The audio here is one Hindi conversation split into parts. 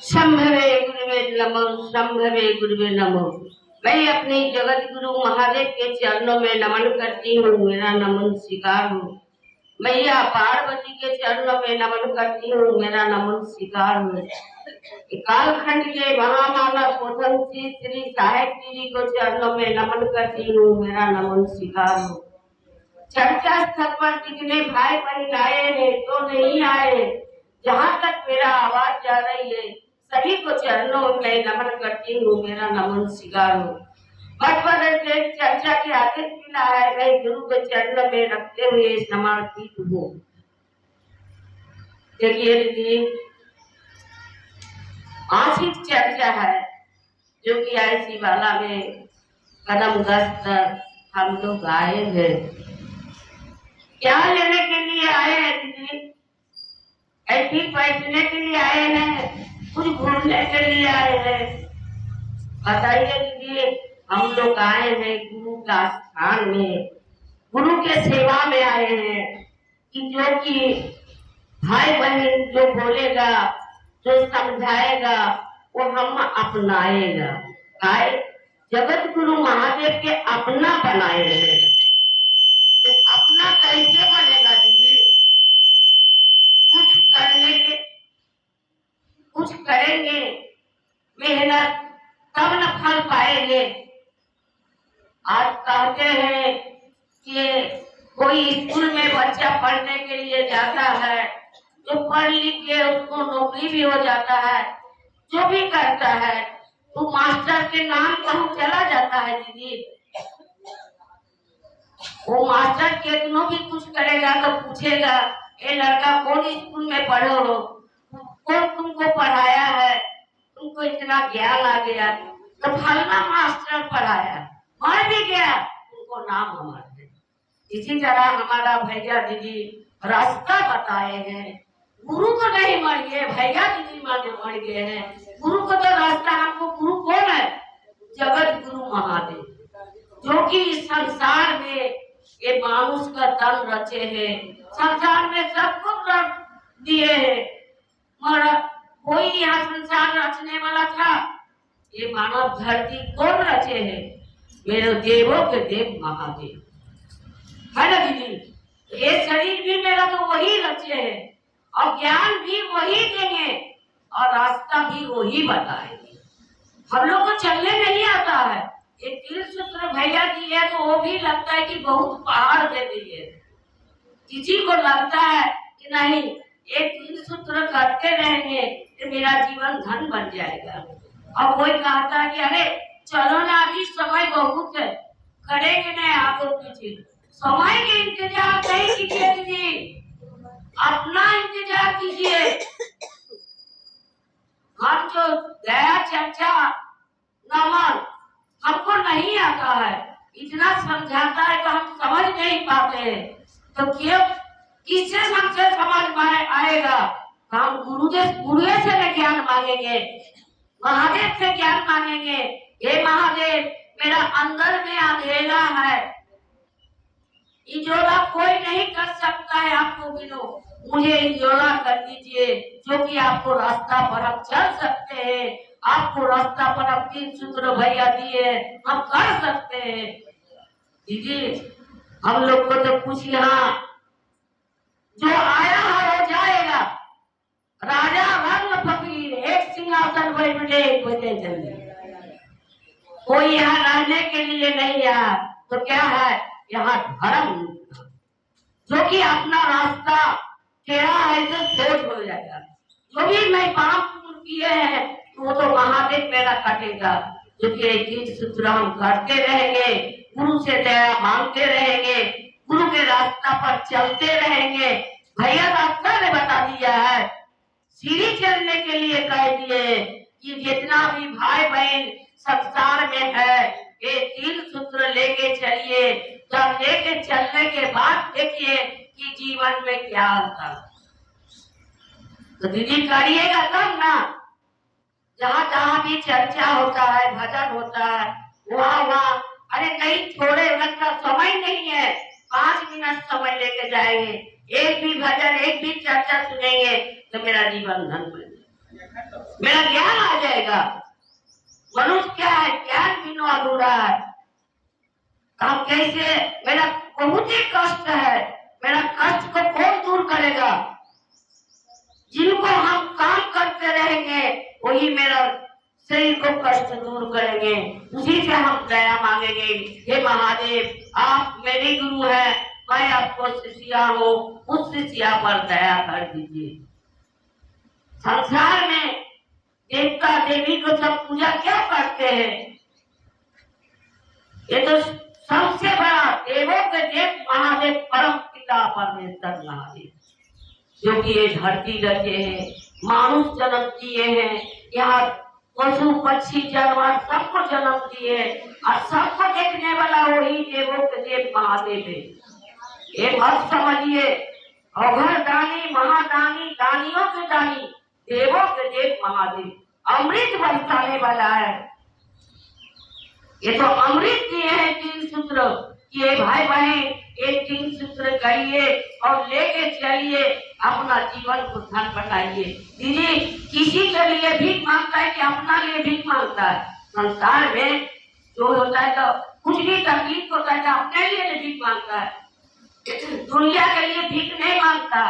शंभवे गुरुवे नमो, शंभवे गुरुवे नमो। मैं अपने जगत गुरु महादेव के चरणों में नमन करती हूँ, मेरा नमन स्वीकार हो। मैया पार्वती के चरणों में नमन करती हूँ, मेरा नमन स्वीकार हो। कालखंड के महामानव प्रथम श्री साहित्य जी को चरणों में नमन करती हूँ, मेरा नमन स्वीकार हो। चर्चा स्थल पर कितने भाई बहन आए हैं तो नहीं आए, जहाँ तक मेरा आवाज जा रही है सभी को चरणों में नमन करती हूँ, मेरा नमन स्वीकार हो। से चर्चा के आदेश मिला है, मैं गुरु के चरणों में रखते हुए समर्पित हूँ। देखिए दीदी, मासिक चर्चा है जो कि ऐसी वाला में कदम दस्त हम लोग आए हैं। क्या लेने के लिए आए हैं दीदी? ऐसी बैठने के लिए आए हैं, कुछ घूमने के लिए आए हैं? बताइए दीदी, हम लोग आए हैं गुरु का स्थान में, गुरु के सेवा में आए हैं कि जो कि भाई बहन जो बोलेगा, जो समझाएगा वो हम अपनाएगा। आए जगत गुरु महादेव के अपना बनाए हैं, तो अपना कैसे बनेगा दीदी? कुछ करने के, कुछ करेंगे मेहनत तब न फल पाएंगे। आज कहते हैं कि कोई स्कूल में बच्चा पढ़ने के लिए जाता है, जो पढ़ लिख के उसको नौकरी भी हो जाता है, जो भी करता है तो मास्टर के नाम कहूँ चला जाता है दीदी। वो मास्टर कितनों भी कुछ करेगा तो पूछेगा, ये लड़का कौन स्कूल में पढ़ो हो, कौन तुमको पढ़ाया है, तुमको इतना ज्ञान आ गया? तो फलना मास्टर पढ़ाया, मर भी गया उनको नाम हमारे। इसी तरह हमारा भैया दीदी रास्ता बताए हैं। गुरु तो नहीं मर गए, भैया दीदी मर गए हैं। गुरु को तो रास्ता, हमको गुरु कौन है? जगत गुरु महादेव, जो कि इस संसार में ये मानुष का तन रचे हैं, संसार में सब कुछ रच दिए हैं। मगर कोई यहाँ संसार रचने वाला था? ये मानव धरती कौन रचे हैं? मेरे देवों के देव महादेव है ना दीदी। ये शरीर भी मेरा तो वही रचे है, और ज्ञान भी वही देंगे और रास्ता भी वही बताएंगे। हम लोग को चलने नहीं आता है। एक तीर सूत्र भैया दिए तो वो भी लगता है कि बहुत पहाड़ दे दिए। किसी को लगता है कि नहीं, एक तीर सूत्र करते रहेंगे तो मेरा जीवन धन बन जाएगा। और कोई कहता है कि अरे चलो ना, अभी समय बहुत है, करेंगे नहीं आगे पीछे। समय के इंतजार नहीं कीजिए दीदी, अपना इंतजार कीजिए। हम जो गया चर्चा नमन हमको नहीं आता है, इतना समझाता है तो हम समझ नहीं पाते हैं। तो क्यों, किससे हमसे समझ में आएगा? हम गुरुदेव से ज्ञान मांगेंगे, महादेव से ज्ञान मांगेंगे। हे महादेव, मेरा अंदर में अंधेरा है, इजोला कोई नहीं कर सकता है आपको बिनो, मुझे इजोला कर दीजिए, जो कि आपको रास्ता पर हम चल सकते हैं। आपको रास्ता पर हम तीन सूत्र भैया दिए, हम कर सकते हैं। दीदी हम लोग को तो कुछ यहाँ जो आया है वो जाएगा। राजा रंग फकीर एक सिंहासन बैठे बजे चले, कोई यहाँ रहने के लिए नहीं आया। तो क्या है यहाँ? धर्म, जो कि अपना रास्ता टेढ़ा है तो सोच हो जाएगा। जो भी मैं पाप किए हैं वो तो महादेव मेरा कटेगा। जो कि एक सूत्र हम करते रहेंगे, गुरु से दया मांगते रहेंगे, गुरु के रास्ता पर चलते रहेंगे। भैया रास्ता ने बता दिया है, सीढ़ी चलने के लिए कह दिए कि जितना भी भाई बहन संसार में है ये तीन सूत्र लेके चलिए। जब लेके चलने के बाद देखिए कि जीवन में क्या होता है। तो दीदी करिएगा तब ना। जहाँ जहाँ भी चर्चा होता है, भजन होता है, वहाँ अरे नहीं, थोड़े मिनट का समय नहीं है, 5 मिनट समय लेके जाएंगे, एक भी भजन एक भी चर्चा सुनेंगे तो मेरा जीवन धन बन जाए। मेरा ज्ञान आ जाएगा। मनुष्य क्या है, ज्ञान बिना अधूरा है। हम कैसे, मेरा बहुत ही कष्ट है, मेरा कष्ट को कौन दूर करेगा? जिनको हम काम करते रहेंगे वही मेरा शरीर को कष्ट दूर करेंगे, उसी से हम दया मांगेंगे। हे महादेव, आप मेरे गुरु हैं, मैं आपको शिष्या हूँ, उस शिष्या पर दया कर दीजिए। संसार में देवता देवी को सब पूजा क्या करते हैं? ये तो सबसे बड़ा देवों के देव महादेव परम पिता परमेश्वर महादेव, जो कि ये धरती रचे हैं, मानुष जन्म दिए हैं, यहाँ पशु पक्षी जानवर सबको जन्म दिए और सबको देखने वाला वही देवों के देव महादेव है। ये मत समझिए अघर दानी महादानी दानियों के दानी देवों के देव महादेव, अमृत बरसाने वाला है। ये तो अमृत दिए हैं 3 सूत्र, ये भाई बहन ये 3 सूत्र कहिए और लेके चलिए, अपना जीवन को धन बनाइए। दीदी किसी के लिए भीख मांगता है कि अपना लिए भीख मांगता है? संसार में जो होता है तो कुछ भी तकलीफ होता है तो अपने लिए भीख मांगता है, दुनिया के लिए भीख नहीं मांगता।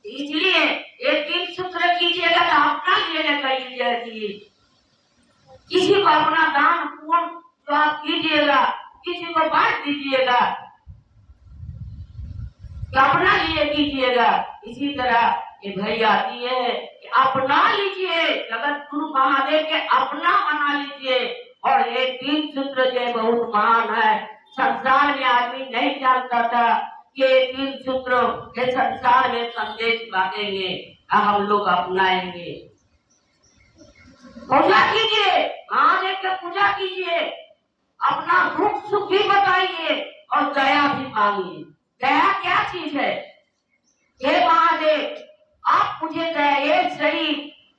इसलिए ये 3 सूत्र कीजिएगा तो अपना लिए कहिए। किसी को अपना दान पुण्य जो आप कीजिएगा, किसी को बांट दीजिएगा, अपना लिए कीजिएगा। इसी तरह ये भैया दिए है, अपना लीजिए, जगत गुरु महादेव के अपना बना लीजिए। और ये 3 सूत्र जो बहुत महान है, संसार में आदमी नहीं जानता था कि ये 3 सूत्र ये संसार में संदेश बांटेंगे, हम लोग अपनाएंगे। पूजा कीजिए, महादेव की पूजा कीजिए, अपना दुख सुख भी बताइए और दया भी मांगिए। दया क्या चीज है? हे महादेव, आप मुझे दया, ये शरीर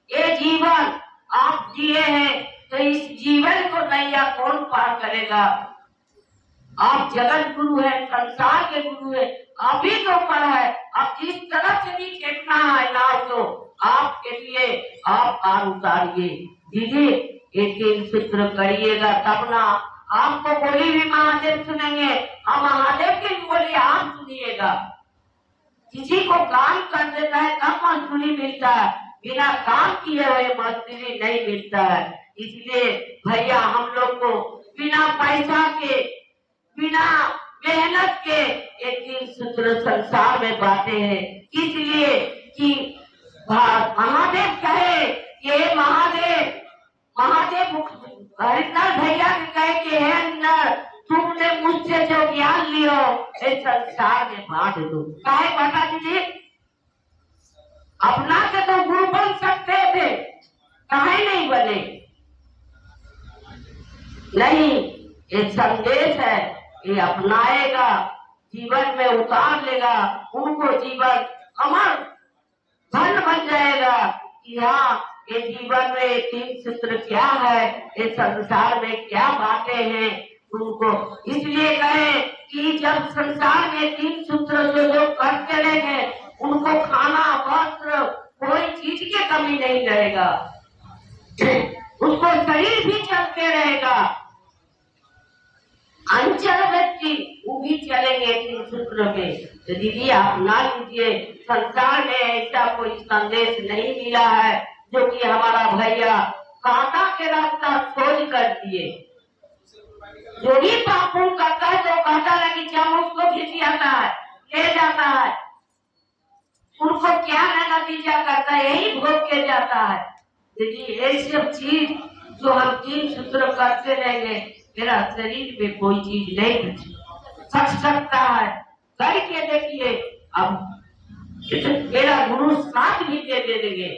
ये जीवन आप दिए हैं, तो इस जीवन को नैया कौन पार करेगा? आप जगत गुरु है, संसार के गुरु है, आप ही के ऊपर है। आप जिस तरह से भी फेंकना है नाव को आपके लिए आप पार उतारिए। दीदी ये 3 सूत्र करिएगा तब ना आपको बोली भी महादेव सुनेंगे और महादेव की बोली आप सुनिएगा। किसी को काम कर देता है तब मजदूरी मिलता है, बिना काम किए हुए मजदूरी नहीं मिलता है। इसलिए भैया हम लोग को बिना पैसा के बिना मेहनत के ये 3 सूत्र संसार में बांटे हैं, इसलिए कि महादेव कहे ये महादेव हरिद्वार भैया के कहे कि हे अंदर तुमने मुझसे जो ज्ञान लियो इस संसार में बांट दो। काहे बांटा दीजिए? अपना के तो गुरु बन सकते थे, काहे नहीं बने? नहीं, ये संदेश है, ये अपनाएगा, जीवन में उतार लेगा, उनको जीवन अमर धन बन जाएगा कि हाँ ये जीवन में 3 सूत्र क्या है, इस संसार में क्या बातें हैं उनको। इसलिए कहे कि जब संसार में 3 सूत्र जो करते रहेंगे उनको खाना वस्त्र कोई चीज की कमी नहीं रहेगा, उसको शरीर भी चलते रहेगा। अंचल व्यक्ति वो भी चलेंगे 3 सूत्र में। तो दीदी आप ना लीजिए, संसार में ऐसा कोई संदेश नहीं मिला है जो कि हमारा भैया कांटा के रास्ता खोज कर दिए। जो भी पापुन करता है तो कांटा लगी चामच को खींच आता है, ले जाता है, उनको क्या नतीजा करता है, यही भोग के जाता है। दीदी ये सब चीज जो हम 3 सूत्र करते रहेंगे, मेरा शरीर में कोई चीज नहीं सक सकता है। करके देखिए, अब मेरा गुरु साथ भी दे देंगे।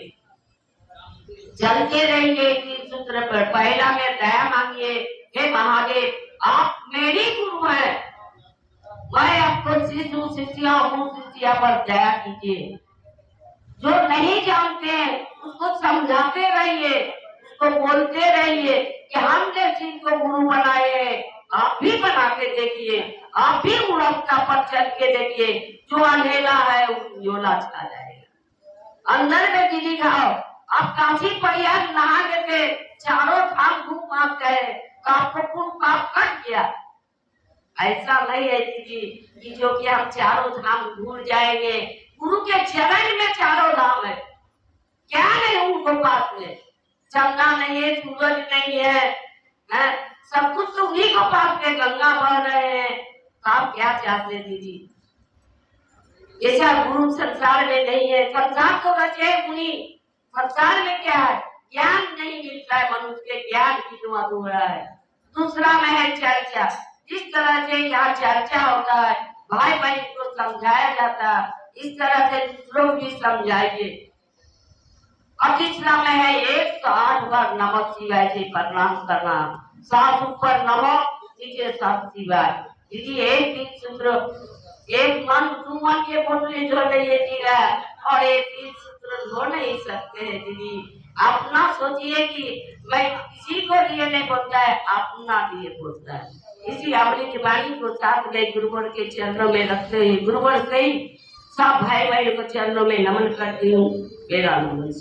चलते रहेंगे 3 सूत्र पर। पहला में दया मांगिए, हे महादेव आप मेरी गुरु है, मैं आपको शिष्या हूँ, शिष्या पर दया कीजिए। जो नहीं जानते हैं उसको समझाते रहिए, उसको बोलते रहिए कि हमने जिनको गुरु बनाए हैं आप भी बना के देखिए, आप भी रास्ता पर चल के देखिए, जो अंधेरा है वो उजाला छा जाएगा। अंदर में दीदी खाओ, आप काशी प्रयाग नहा के चारों धाम घूम आ गए तो आपको पूर्ण पाप कट गया। ऐसा नहीं है दीदी कि जो कि हम चारों धाम भूल जाएंगे। गुरु के चरण में चारों धाम है, क्या नहीं उनको पास में, चंदा नहीं है, सूरज नहीं है, सब कुछ तो उन्हीं को पास में, गंगा बह रहे हैं। तो आप क्या चाहते हैं दीदी? ऐसा गुरु संसार में नहीं है। संसार तो रचे मुनि, संसार में क्या है? ज्ञान नहीं मिलता है मनुष्य के, ज्ञान की जो अधूरा है। दूसरा में है चर्चा। जिस तरह से यहाँ चर्चा होता है, भाई बहन को समझाया जाता है, इस तरह से दूसरों को भी समझाइए। और तीसरा में है 108 बार नमः शिवाय से प्रणाम करना, साथ ऊपर नमः, नीचे साथ शिवाय। दीदी एक दिन सूत्र, एक मन दो मन के बोतलें धो लीजिएगा और एक दिन सूत्र धो नहीं सकते हैं दीदी। अपना सोचिए कि मैं किसी को लिए नहीं बोलता है, अपना लिए बोलता है। इसी अमृत वाणी को साथ में गुरुवर के चरणों में रखते हैं। गुरुवर सही सब भाई बहन को चरणों में नमन करती हूँ। मेरा नमन।